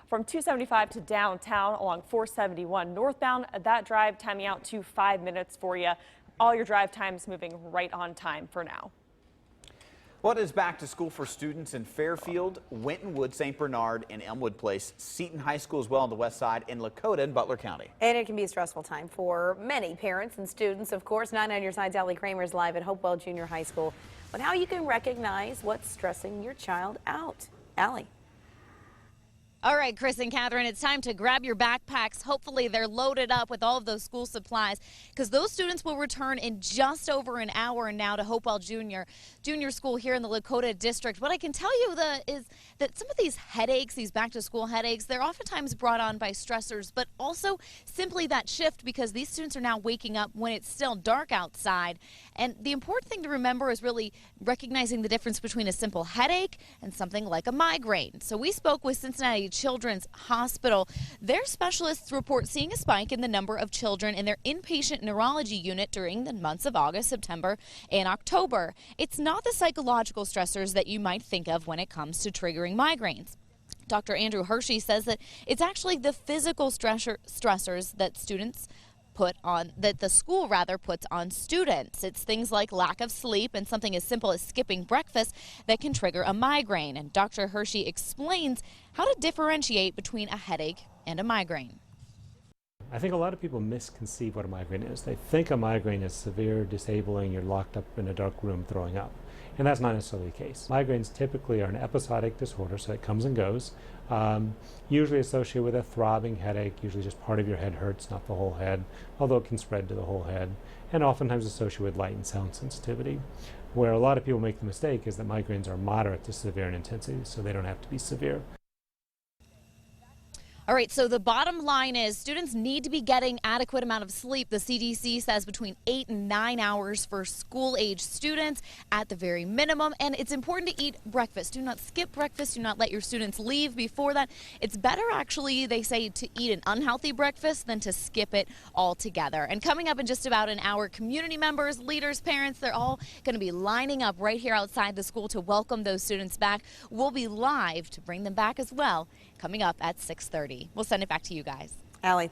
From 275 to downtown along 471 northbound. That drive timing out to 5 minutes for you. All your drive times moving right on time for now. What is back to school for students in Fairfield, Wintonwood, St. Bernard, and Elmwood Place, Seton High School as well on the west side, in Lakota and Butler County. And it can be a stressful time for many parents and students. Of course, 9 on your side's Allie Kramer is live at Hopewell Junior High School. But how you can recognize what's stressing your child out. Allie. All right, Chris and Catherine, it's time to grab your backpacks. Hopefully they're loaded up with all of those school supplies because those students will return in just over an hour now to Hopewell Junior School here in the Lakota District. What I can tell you is that some of these headaches, these back-to-school headaches, they're oftentimes brought on by stressors, but also simply that shift because these students are now waking up when it's still dark outside. And the important thing to remember is really recognizing the difference between a simple headache and something like a migraine. So we spoke with Cincinnati Children's Hospital. Their specialists report seeing a spike in the number of children in their inpatient neurology unit during the months of August, September, and October. It's not the psychological stressors that you might think of when it comes to triggering migraines. Dr. Andrew Hershey says that it's actually the physical stressors that the school puts on students. It's things like lack of sleep and something as simple as skipping breakfast that can trigger a migraine. And Dr. Hershey explains how to differentiate between a headache and a migraine. I think a lot of people misconceive what a migraine is. They think a migraine is severe, disabling, you're locked up in a dark room throwing up. And that's not necessarily the case. Migraines typically are an episodic disorder, so it comes and goes. Usually associated with a throbbing headache, usually just part of your head hurts, not the whole head, although it can spread to the whole head, and oftentimes associated with light and sound sensitivity. Where a lot of people make the mistake is that migraines are moderate to severe in intensity, so they don't have to be severe. All right, so the bottom line is students need to be getting adequate amount of sleep. The CDC says between 8 and 9 hours for school-age students at the very minimum. And it's important to eat breakfast. Do not skip breakfast. Do not let your students leave before that. It's better, actually, they say, to eat an unhealthy breakfast than to skip it altogether. And coming up in just about an hour, community members, leaders, parents, they're all going to be lining up right here outside the school to welcome those students back. We'll be live to bring them back as well, coming up at 6:30. We'll send it back to you guys. Allie.